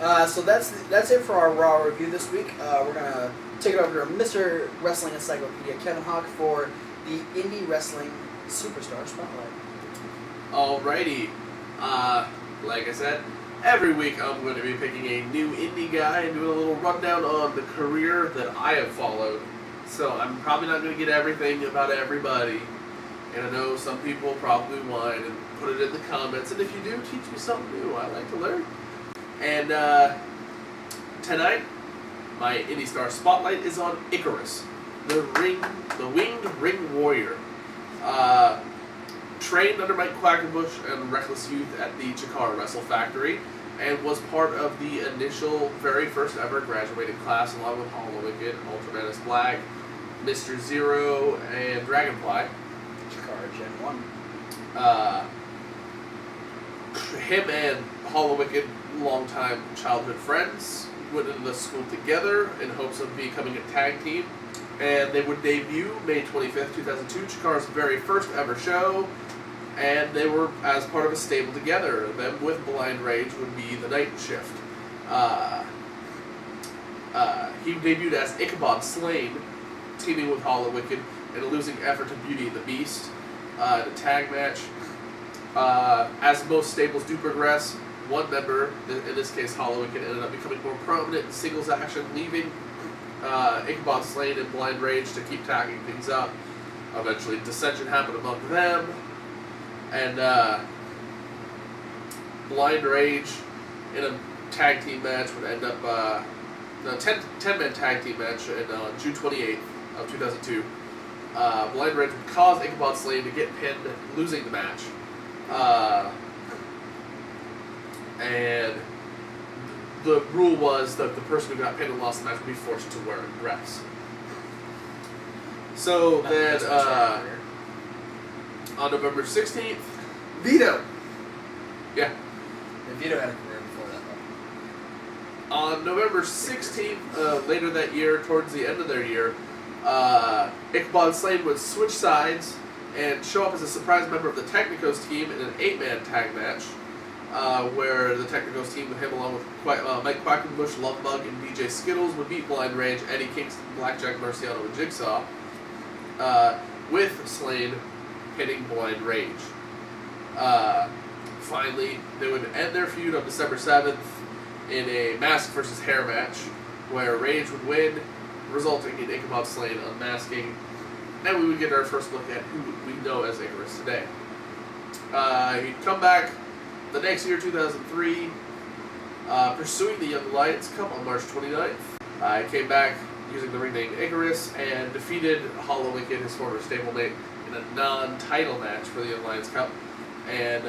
So that's it for our Raw review this week. We're gonna take it over to Mr. Wrestling Encyclopedia Kevin Hawk for the Indy Wrestling Superstar Spotlight. Alrighty, like I said, every week I'm going to be picking a new indie guy and doing a little rundown on the career that I have followed. So I'm probably not going to get everything about everybody, and I know some people probably whine and put it in the comments, and if you do, teach me something new. I like to learn. And tonight, my Indie Star Spotlight is on Icarus, the winged ring warrior. Trained under Mike Quackenbush and Reckless Youth at the Chikara Wrestle Factory, and was part of the initial, very first ever graduating class, along with Hollow Wicked, Ultramanus Black, Mr. Zero, and Dragonfly. Chikara Gen 1. Him and Hollow Wicked, longtime childhood friends, went into the school together in hopes of becoming a tag team, and they would debut May 25th, 2002, Chikara's very first ever show, and they were as part of a stable together. Them with Blind Rage would be the night shift. He debuted as Ichabod Slane, teaming with Hollow Wicked in a losing effort to Beauty and the Beast. The tag match. As most stables do progress, one member, in this case Hollow Wicked, ended up becoming more prominent in singles action, leaving Ichabod Slane and Blind Rage to keep tagging things up. Eventually dissension happened among them, and Blind Rage in a tag team match would end up, a 10-man tag team match on June 28th of 2002. Blind Rage would cause Ichabod Slane to get pinned, losing the match. And the rule was that the person who got pinned and lost the match would be forced to wear a dress. So then, on November 16th, Vito. Yeah. And Vito had a career before that, though. On November 16th, later that year, towards the end of their year, Ichabod Slane would switch sides and show up as a surprise member of the Technicos team in an 8-man tag match, where the Technicos team with him, along with Mike Quackenbush, Lovebug, and DJ Skittles, would beat Blind Rage, Eddie Kingston, Blackjack Marciano, and Jigsaw, with Slane hitting Blind Rage. Finally, they would end their feud on December 7th in a mask versus hair match, where Rage would win, resulting in Ichabod Slane unmasking, and we would get our first look at who we know as Icarus today. He'd come back the next year, 2003, pursuing the Young Lions Cup on March 29th. He came back using the ring name Icarus and defeated Hollow Wicked, his former stablemate, in a non-title match for the Young Lions Cup, and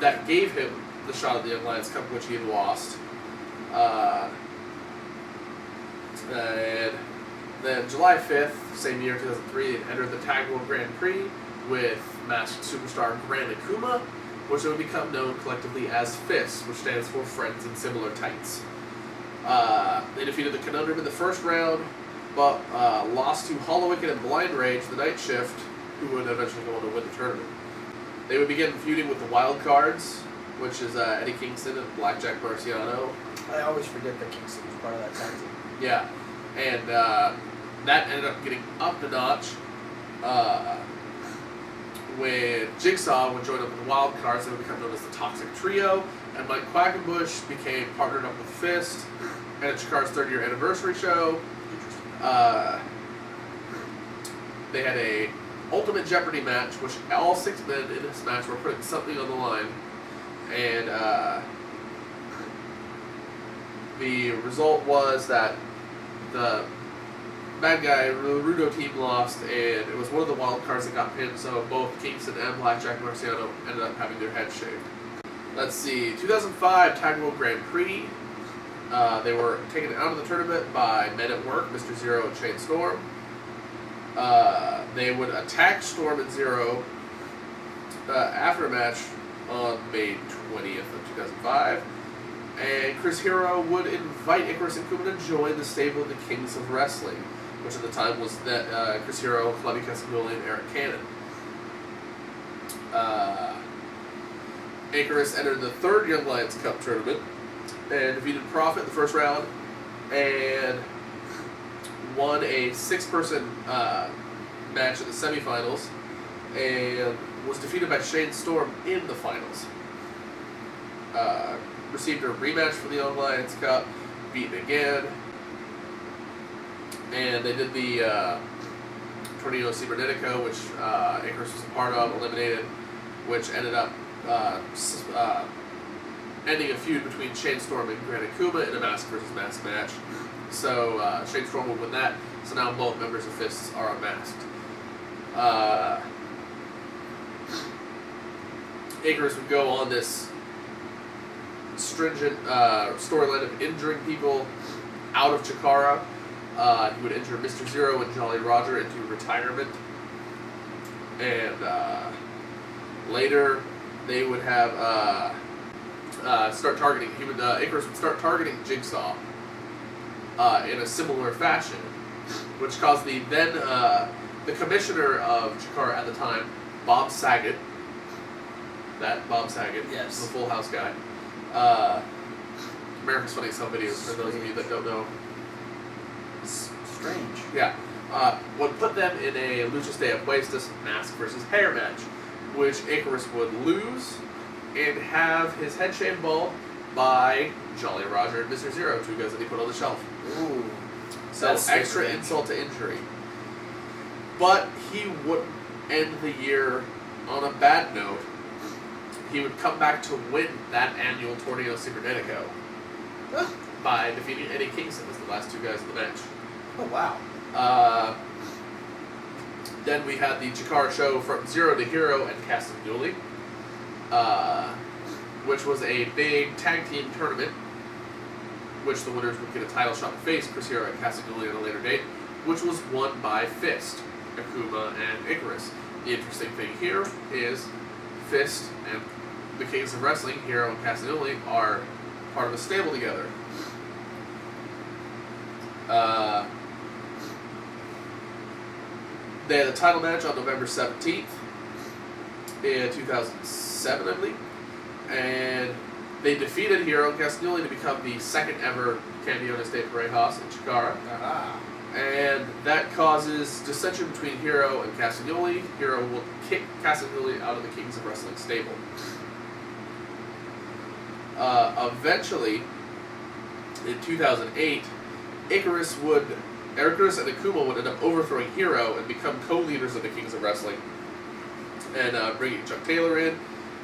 that gave him the shot at the Young Lions Cup, which he had lost. And then July 5th, same year, 2003, they entered the Tag World Grand Prix with masked superstar Grand Akuma, which would become known collectively as FIST, which stands for Friends in Similar Tights. They defeated the Conundrum in the first round, but lost to Hollow Wicked and Blind Rage, the night shift, who would eventually go on to win the tournament. They would begin feuding with the Wild Cards, which is Eddie Kingston and Blackjack Marciano. I always forget that Kingston was part of that tag team. Yeah, and that ended up getting up a notch when Jigsaw would join up with the Wild Cards. They would become known as the Toxic Trio, and Mike Quackenbush became partnered up with Fist at Chikara's 3rd-year anniversary show. They had a Ultimate Jeopardy match, which all 6 men in this match were putting something on the line, and the result was that the bad guy, the Rudo team, lost, and it was one of the Wild Cards that got pinned, so both Kingston and Blackjack Marciano ended up having their heads shaved. Let's see, 2005 Tag World Grand Prix. They were taken out of the tournament by Men at Work, Mr. Zero and Shane Storm. They would attack Storm and Zero after a match on May 20th of 2005. And Chris Hero would invite Icarus and Kuma to join the stable of the Kings of Wrestling, which at the time was that Chris Hero, Clubby Castagnoli, and Eric Cannon. Icarus entered the 3rd Young Lions Cup tournament and defeated Prophet in the first round, and won a 6-person match in the semifinals, and was defeated by Shane Storm in the finals. Received a rematch for the Young Lions Cup, beaten again, and they did the Tornado Cibernetico, which Icarus was a part of, eliminated, which ended up ending a feud between Shane Storm and Grand Akuma in a mask versus mask match. So Shane Storm would win that, so now both members of Fists are unmasked. Icarus would go on this stringent storyline of injuring people out of Chikara. He would injure Mr. Zero and Jolly Roger into retirement. And later, they would have start targeting. Icarus would start targeting Jigsaw in a similar fashion, which caused the commissioner of Chikara at the time, Bob Saget. That Bob Saget, yes, the Full House guy. America's Funniest Home Videos, for those of you that don't know. Strange. Yeah. Would put them in a Luchas de Apuestas mask versus hair match, which Icarus would lose and have his head shaved bald by Jolly Roger and Mr. Zero, two guys that he put on the shelf. Ooh. So extra insult to injury. But he wouldn't end the year on a bad note. He would come back to win that annual Torneo Cibernetico by defeating Eddie Kingston as the last two guys in the match. Oh, wow. Then we had the Chikara show from Zero to Hero and Castagnoli, which was a big tag team tournament, which the winners would get a title shot to face Chris Hero and Castagnoli at a later date, which was won by Fist, Akuma, and Icarus. The interesting thing here is Fist and the Kings of Wrestling, Hero and Castagnoli, are part of a stable together. They had a title match on November 17th in 2007, I believe, and they defeated Hero and Castagnoli to become the second ever Campeones de Parejas in Chikara. And that causes dissension between Hero and Castagnoli. Hero will kick Castagnoli out of the Kings of Wrestling stable. Eventually, in 2008, Icarus and Akuma would end up overthrowing Hero and become co-leaders of the Kings of Wrestling, and bringing Chuck Taylor in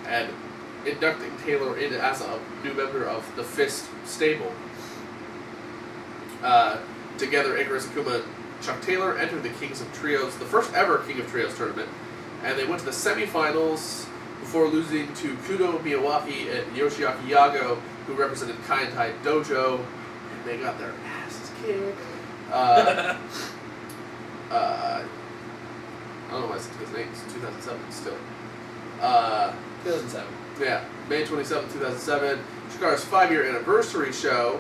and inducting Taylor in as a new member of the Fist stable. Together, Icarus, Akuma, and Chuck Taylor entered the Kings of Trios, the first ever King of Trios tournament, and they went to the semifinals before losing to Kudo Miyawaki and Yoshiaki Yago, who represented Kaientai Dojo, and they got their asses kicked. I don't know why I said 2008, it's 2007 still. 2007. Yeah, May 27, 2007, Chikara's 5-year anniversary show.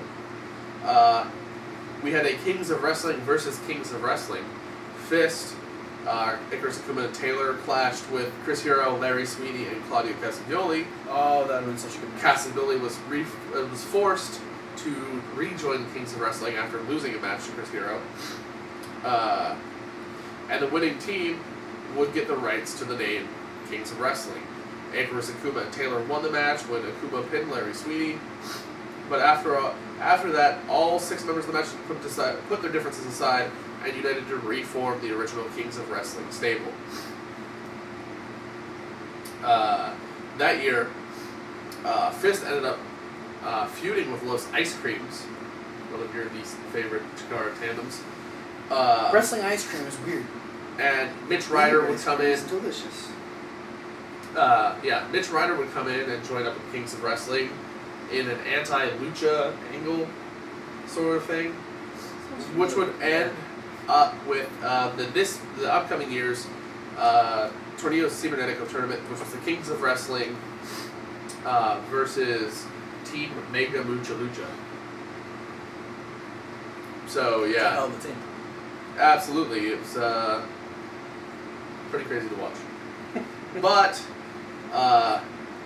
We had a Kings of Wrestling versus Kings of Wrestling. Fist, Icarus, Akuma, and Taylor clashed with Chris Hero, Larry Sweeney, and Claudio Castagnoli. Oh, that would have been such a good match. Castagnoli was forced to rejoin the Kings of Wrestling after losing a match to Chris Hero. And the winning team would get the rights to the name Kings of Wrestling. Icarus, Akuma, and Taylor won the match when Akuma pinned Larry Sweeney. But after that, all 6 members of the match put their differences aside and united to reform the original Kings of Wrestling stable. That year, Fist ended up feuding with Los Ice Creams, one of your least favorite Chikara tandems. Wrestling ice cream is weird. And Mitch Ryder would come in. It's delicious. Mitch Ryder would come in and join up with Kings of Wrestling in an anti-lucha angle sort of thing, which would end up with the upcoming year's Torneo Cibernetico tournament, which was the Kings of Wrestling versus Team Mega Mucha Lucha. So yeah, Hell of a team. absolutely, it was pretty crazy to watch. But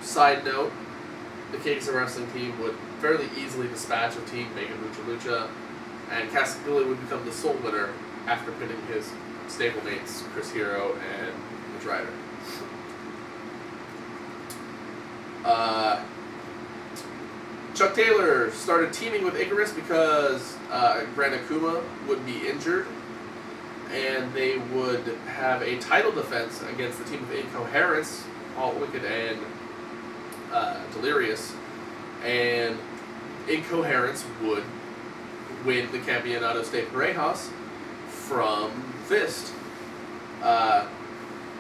side note, the Kings of Wrestling team would fairly easily dispatch of Team Mega Lucha, and Castagnoli would become the sole winner after pinning his stablemates Chris Hero and Mitch Ryder. Chuck Taylor started teaming with Icarus because Grand Akuma would be injured, and they would have a title defense against the team of Incoherence, All Wicked and Delirious, and Incoherence would win the Campeonato de Parejas from Fist,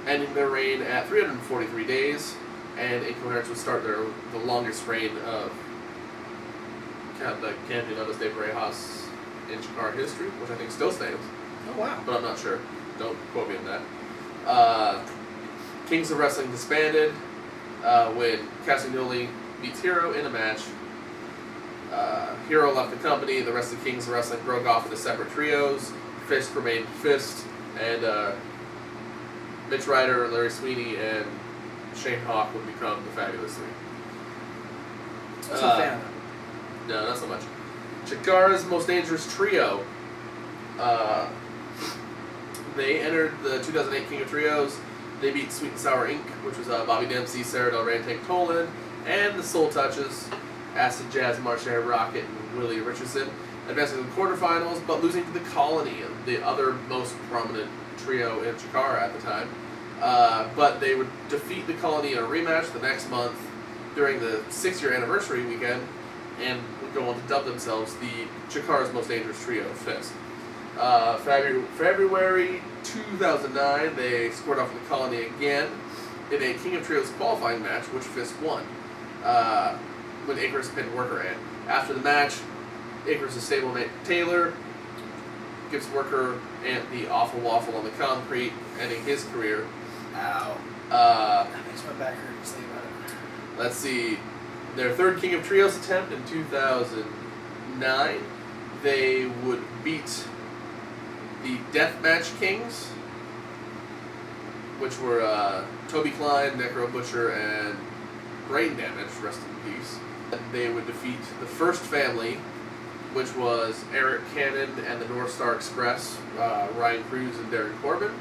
ending their reign at 343 days, and Incoherence would start the longest reign of the Campeonato de Parejas in Chikara history, which I think still stands. Oh, wow. But I'm not sure. Don't quote me on that. Kings of Wrestling disbanded when Castagnoli beats Hero in a match. Hero left the company. The rest of the Kings of Wrestling broke off into separate trios. Fist remained Fist, and Mitch Ryder, Larry Sweeney, and Shane Hawk would become the Fabulous Three. That's a fan of them. No, not so much. Chikara's Most Dangerous Trio. They entered the 2008 King of Trios. They beat Sweet and Sour Inc., which was Bobby Dempsey, Sarah Del Rey, and Tank Tolan, and the Soul Touches, Acid Jazz, Marcia Rocket, and Willie Richardson, advancing to the quarterfinals, but losing to the Colony, the other most prominent trio in Chikara at the time. But they would defeat the Colony in a rematch the next month during the 6-year anniversary weekend, and would go on to dub themselves the Chikara's Most Dangerous Trio, Fist. February 2009, they scored off with the Colony again in a King of Trios qualifying match, which Fist won, when Icarus pinned Worker in. After the match, Icarus' stablemate Taylor gives Worker and the awful waffle on the concrete, ending his career. Ow. That makes my back hurt just thinking about it. Let's see. Their third King of Trios attempt in 2009, they would beat the Deathmatch Kings, which were Toby Klein, Necro Butcher, and Brain Damage, rest in peace. They would defeat the First Family, which was Eric Cannon and the North Star Express, Ryan Cruz and Darren Corbin,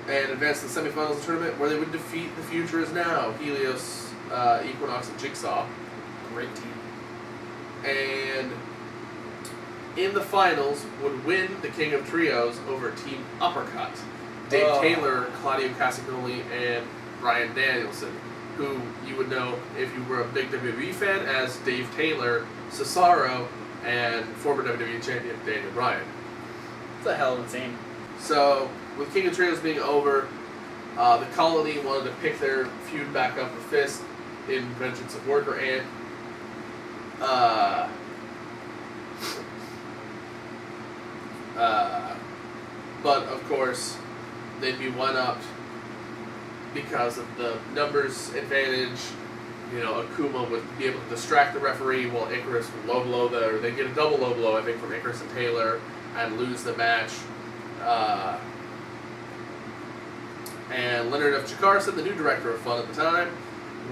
and advance to the semifinals of the tournament, where they would defeat The Future Is Now, Helios, Equinox, and Jigsaw. Great team. And in the finals would win the King of Trios over Team Uppercut, Dave Taylor, Claudio Castagnoli, and Brian Danielson, who you would know if you were a big WWE fan as Dave Taylor, Cesaro, and former WWE champion Daniel Bryan. It's a hell of a team. So, with King of Trios being over, the Colony wanted to pick their feud back up with Fist in Vengeance of Worker Ant. But of course, they'd be one-upped because of the numbers advantage. You know, Akuma would be able to distract the referee while Icarus would low blow or they'd get a double low blow, I think, from Icarus and Taylor and lose the match. And Leonard F. Chikara, the new director of Fun at the time,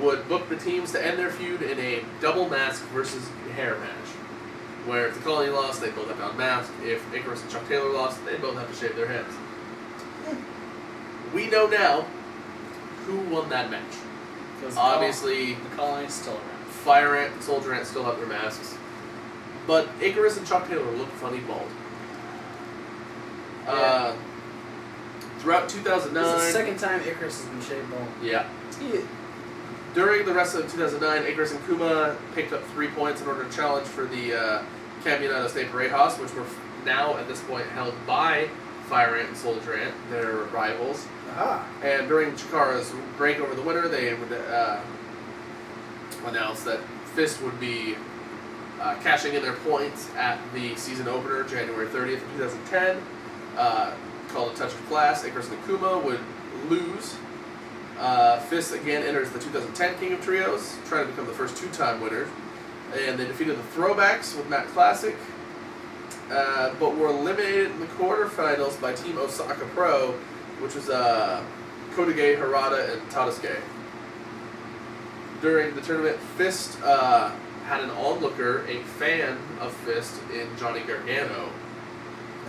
would book the teams to end their feud in a double mask versus hair match, where if the Colony lost, they both have to unmask. If Icarus and Chuck Taylor lost, they both have to shave their heads. We know now who won that match. Obviously, the Colony's still around. Fire Ant and Soldier Ant still have their masks, but Icarus and Chuck Taylor look funny bald. Yeah. Throughout 2009... This is the second time Icarus has been shaved bald. Yeah. Yeah. During the rest of 2009, Icarus and Kuma picked up 3 points in order to challenge for the Campeonato de Parejas, which were now, at this point, held by Fire Ant and Soldier Ant, their rivals. Aha. And during Chikara's break over the winter, they would announce that Fist would be cashing in their points at the season opener, January 30th of 2010, called A Touch of Class. Icarus and Akuma would lose. Fist again enters the 2010 King of Trios, trying to become the first 2-time winners. And they defeated the Throwbacks with Matt Classic, but were eliminated in the quarterfinals by Team Osaka Pro, which was Kodige, Harada, and Tadasuke. During the tournament, Fist had an onlooker, a fan of Fist in Johnny Gargano,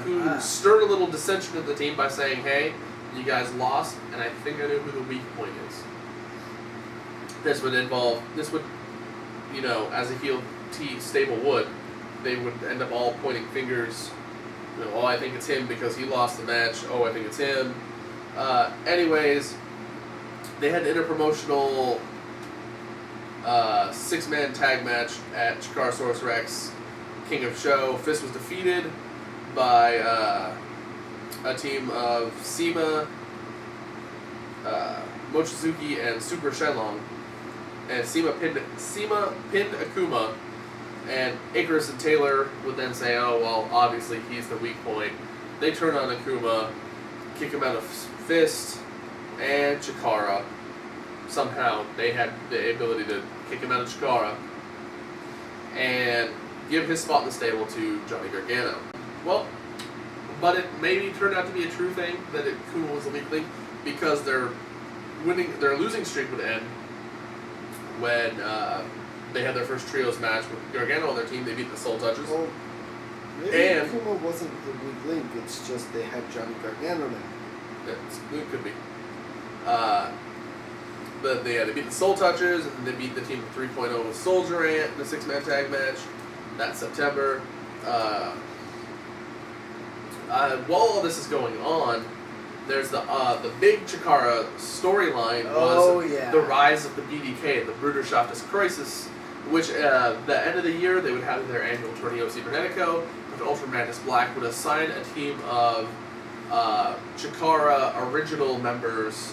who stirred a little dissension in the team by saying, "Hey, you guys lost, and I think I know who the weak point is." This would, as a heel stable would, they would end up all pointing fingers. Oh, I think it's him because he lost the match. Oh, I think it's him. Anyways, they had an interpromotional 6-man tag match at Chikara Rex, King of Show. Fist was defeated by a team of Sema, Mochizuki, and Super Shenlong. And Sema pinned Akuma, and Icarus and Taylor would then say, "Oh, well, obviously he's the weak point." They turn on Akuma, kick him out of Fist, and Chikara. Somehow they had the ability to kick him out of Chkara and give his spot in the stable to Johnny Gargano. Well, but it maybe turned out to be a true thing that Akuma was the weak link, because their losing streak would end when they had their first trios match with Gargano on their team. They beat the Soul Touchers. Well, maybe Akuma wasn't the weak link. It's just they had Johnny Gargano there. It could be. But they beat the Soul Touchers, and then they beat the team of 3.0 with Soul Durant in a 6-man tag match. That's September. While all this is going on, there's the big Chikara storyline was the rise of the BDK, the Bruderschaft des Kreuzes, which the end of the year they would have their annual Torneo Cibernetico, but Ultra Madness Black would assign a team of Chikara original members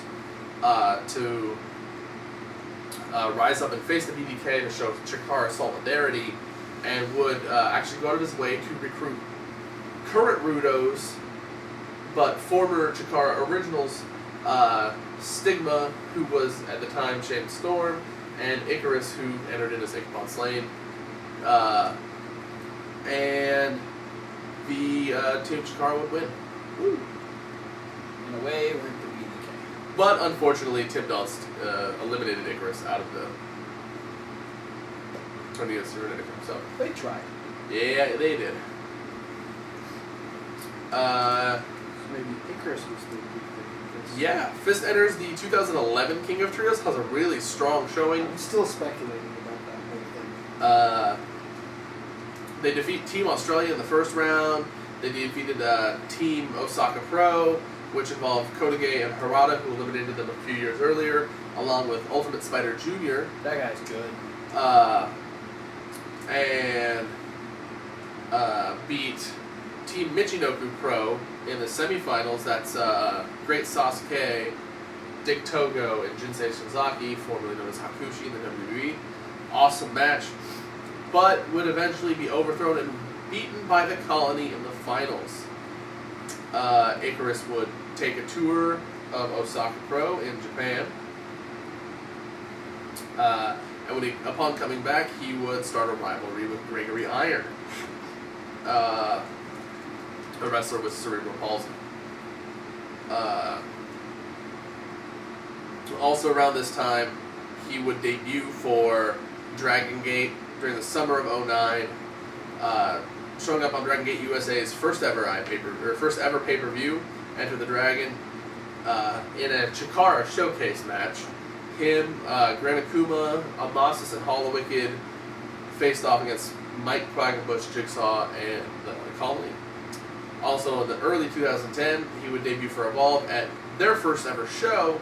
to rise up and face the BDK to show Chikara solidarity, and would actually go out of his way to recruit current Rudos, but former Chikara originals, Stigma, who was at the time Shane Storm, and Icarus, who entered in as Ichabod Slane. And the Team Chikara would win. Woo. And away went the BDK. But unfortunately, Tim Donst eliminated Icarus out of the Torneo Cibernetico. So They tried. yeah, they did. Maybe Icarus was the weak link. Yeah, Fist enters the 2011 King of Trios, has a really strong showing. I'm still speculating about that whole thing. They defeat Team Australia in the first round. They defeated Team Osaka Pro, which involved Kodige and Harada, who eliminated them a few years earlier, along with Ultimate Spider Jr. That guy's good. And beat Team Michinoku Pro in the semifinals. That's Great Sasuke, Dick Togo, and Jinsei Shinzaki, formerly known as Hakushi in the WWE. Awesome match, but would eventually be overthrown and beaten by the Colony in the finals. Icarus would take a tour of Osaka Pro in Japan. And upon coming back, he would start a rivalry with Gregory Iron, a wrestler with cerebral palsy. Also around this time, he would debut for Dragon Gate during the summer of '09, showing up on Dragon Gate USA's first ever pay-per-view, Enter the Dragon, in a Chikara showcase match. Him, Grand Akuma, Amasis, and Hollowicked faced off against Mike Quackenbush, Jigsaw, and the Colony. Also in the early 2010, he would debut for Evolve at their first ever show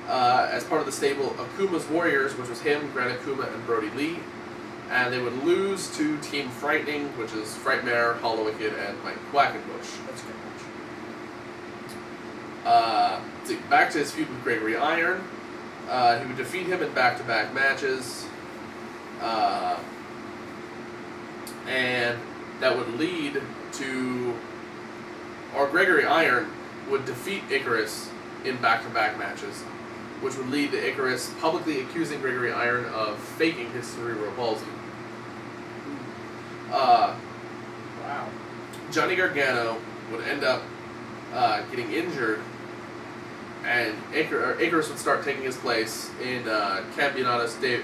as part of the stable Akuma's Warriors, which was him, Grand Akuma, and Brody Lee. And they would lose to Team Frightening, which is Frightmare, Hollowicked, and Mike Quackenbush. That's a good match. Back to his feud with Gregory Iron. He would defeat him in back-to-back matches. And that would lead to... Or Gregory Iron would defeat Icarus in back-to-back matches, which would lead to Icarus publicly accusing Gregory Iron of faking his cerebral palsy. Wow. Johnny Gargano would end up getting injured and Icarus would start taking his place in Campeonatos de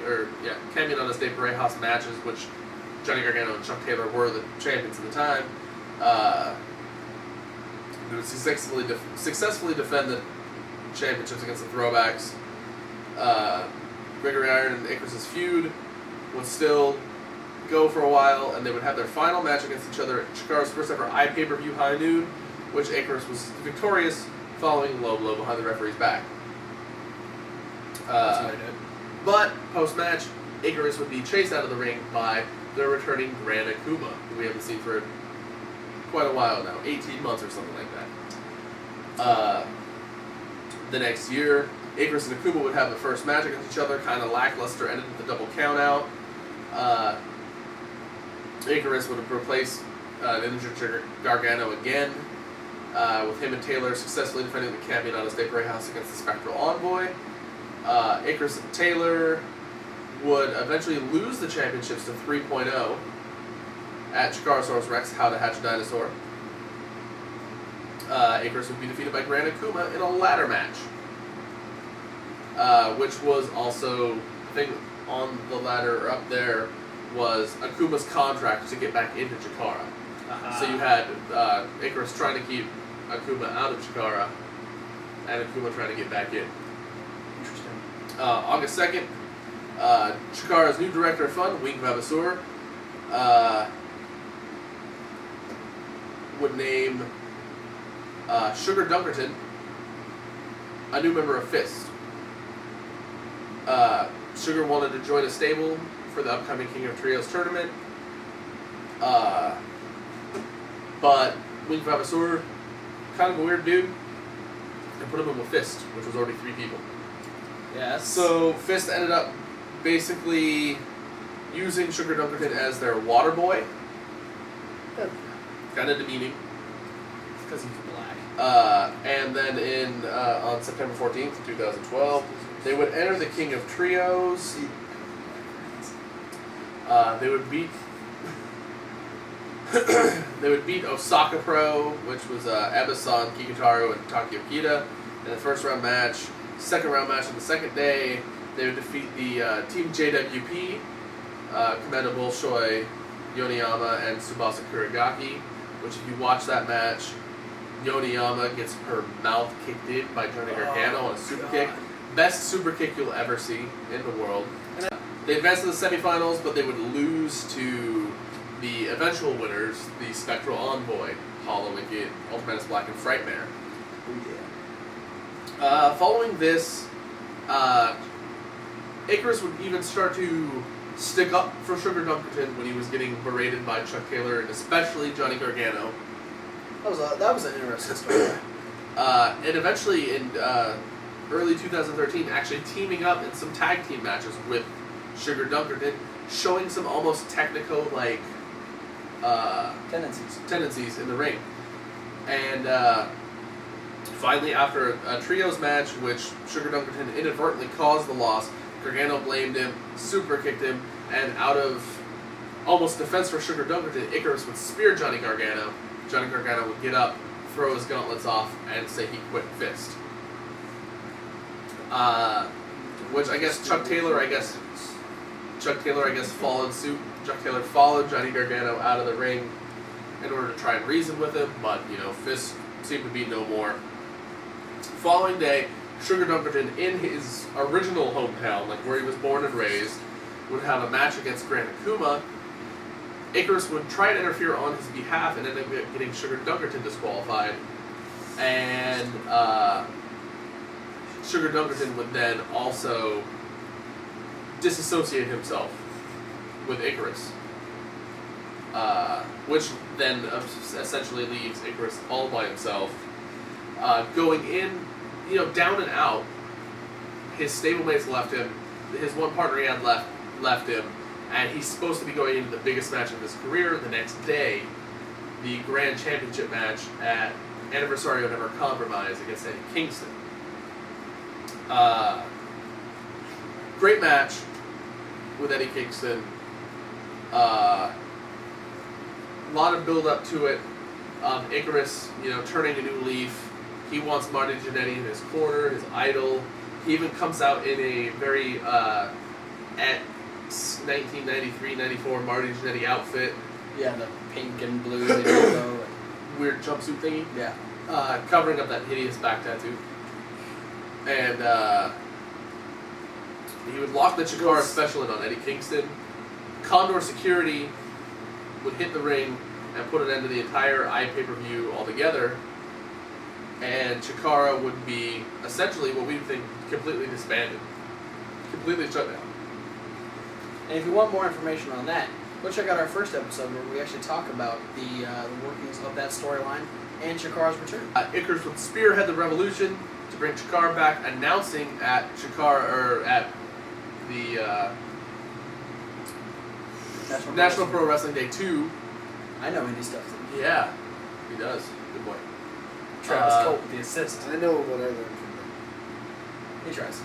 Parejas matches, which Johnny Gargano and Chuck Taylor were the champions at the time. They would successfully defend the championships against the throwbacks. Gregory Iron and Icarus' feud would still go for a while, and they would have their final match against each other at Chikara's first ever pay-per-view High Noon, which Icarus was victorious following a low blow behind the referee's back. That's what I did. But post-match, Icarus would be chased out of the ring by the returning Grand Akuma, who we haven't seen for quite a while now, 18 months or something like that. The next year, Icarus and Akuma would have the first match against each other, kind of lackluster, ended with a double countout. Icarus would replace Ninja Gargano again, with him and Taylor successfully defending the Campeonatos de Parejas against the Spectral Envoy. Icarus and Taylor would eventually lose the championships to 3.0 at Chikara Rex, How to Hatch a Dinosaur. Icarus would be defeated by Grand Akuma in a ladder match, which was also, I think on the ladder up there was Akuma's contract to get back into Chikara. So you had Icarus trying to keep Akuma out of Chikara, and Akuma trying to get back in. Interesting. August 2nd, Chikara's new director of fun, Wink Vavasur, would name Sugar Dunkerton a new member of Fist. Sugar wanted to join a stable for the upcoming King of Trios tournament, but Wink Vavasur, kind of a weird dude, and put him in with Fist, which was already 3 people. Yes. So Fist ended up basically using Sugar Dunkerton as their water boy. Kind of demeaning. Because he's black. And then on September 14th, 2012, they would enter the King of Trios. They would beat Osaka Pro, which was Ebasan, Kikutaru, and Takio Kida in the first round match. Second round match on the second day, they would defeat the Team JWP, Komenda Bolshoi, Yoniyama, and Tsubasa Kurigaki, which if you watch that match, Yoniyama gets her mouth kicked in by Johnny Gargano on a super kick. Best super kick you'll ever see in the world. They advanced to the semifinals, but they would lose to the eventual winners, the Spectral Envoy, Hollow Wicked, Ultramanus Black, and Frightmare. Oh yeah. Following this, Icarus would even start to stick up for Sugar Dunkerton when he was getting berated by Chuck Taylor and especially Johnny Gargano. That was an interesting story. And eventually in early 2013, actually teaming up in some tag team matches with Sugar Dunkerton, showing some almost technical-like tendencies in the ring. And finally, after a trios match, which Sugar Dunkerton inadvertently caused the loss, Gargano blamed him, super kicked him, and out of almost defense for Sugar Dunkerton, Icarus would spear Johnny Gargano. Johnny Gargano would get up, throw his gauntlets off, and say he quit Fist. Which I guess Chuck Taylor followed suit. Chuck Taylor followed Johnny Gargano out of the ring in order to try and reason with him, but Fist seemed to be no more. Following day, Sugar Dunkerton, in his original hometown, like where he was born and raised, would have a match against Grand Akuma. Icarus would try and interfere on his behalf and end up getting Sugar Dunkerton disqualified. And Sugar Dunkerton would then also disassociate himself with Icarus. Which then essentially leaves Icarus all by himself. Going in, down and out. His stablemates left him. His one partner he had left him. And he's supposed to be going into the biggest match of his career the next day, the Grand Championship match at Anniversario Never Compromise against Eddie Kingston. Great match with Eddie Kingston. A lot of build up to it. Icarus, turning a new leaf, He wants Marty Jannetty in his corner, his idol. He even comes out in a very, at 1993-94 Marty Jannetty outfit. Yeah, the pink and blue logo. Weird jumpsuit thingy. Yeah. Covering up that hideous back tattoo. And he would lock the Chikara special in on Eddie Kingston. Condor Security would hit the ring and put an end to the entire pay-per-view altogether. And Chikara would be essentially what we think completely disbanded. Completely shut down. And if you want more information on that, go check out our first episode where we actually talk about the workings of that storyline and Chikara's return. Icarus would spearhead the revolution to bring Chikara back, announcing at the National Pro Wrestling Day 2. I know indie stuff. Yeah, he does. Good boy. Travis Colt with the assist. I know what I learned from them. He tries.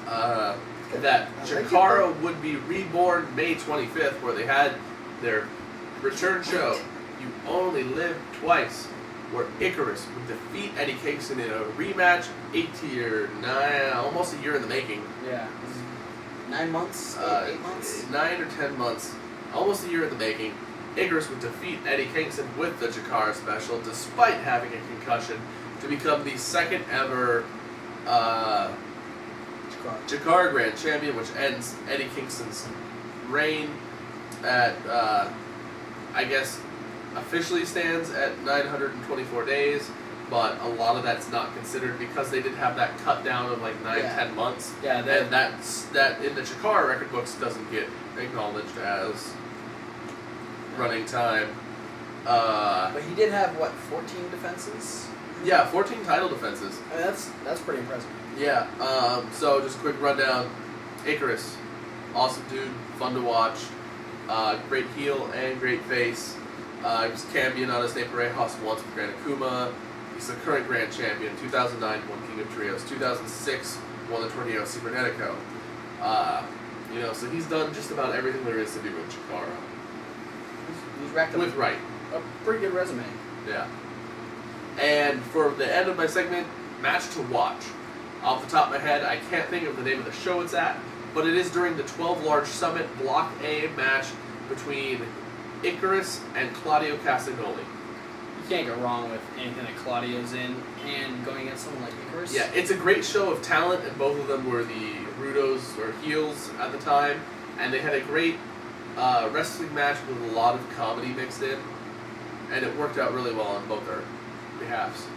That I like Chikara would be reborn May 25th, where they had their return show. You only live twice, where Icarus would defeat Eddie Kingston in a rematch, almost a year in the making. Yeah. 9 months? 8 months? 9 or 10 months. Almost a year in the making. Icarus would defeat Eddie Kingston with the Chikara special, despite having a concussion, to become the second ever Chikara Grand Champion, which ends Eddie Kingston's reign at, I guess, officially stands at 924 days, but a lot of that's not considered because they did have that cut down of like 9-10 months. Yeah, and that in the Chikara record books doesn't get acknowledged as running time. But he did have, 14 defenses? Yeah, 14 title defenses. I mean, that's pretty impressive. Yeah, so just a quick rundown. Icarus, awesome dude, fun to watch, great heel and great face. He was campion on his Nate Parejas once with Grand Akuma. He's the current Grand Champion. 2009 won King of Trios. 2006 won the Torneo Cibernetico. So he's done just about everything there is to do with Chikara. He's racked up With right. a pretty good resume. Yeah. And for the end of my segment, match to watch. Off the top of my head, I can't think of the name of the show it's at, but it is during the 12 Large Summit Block A match between Icarus and Claudio Castagnoli. You can't go wrong with anything that Claudio's in and going against someone like Icarus. Yeah, it's a great show of talent, and both of them were the Rudos or heels at the time, and they had a great wrestling match with a lot of comedy mixed in, and it worked out really well on both their behalves.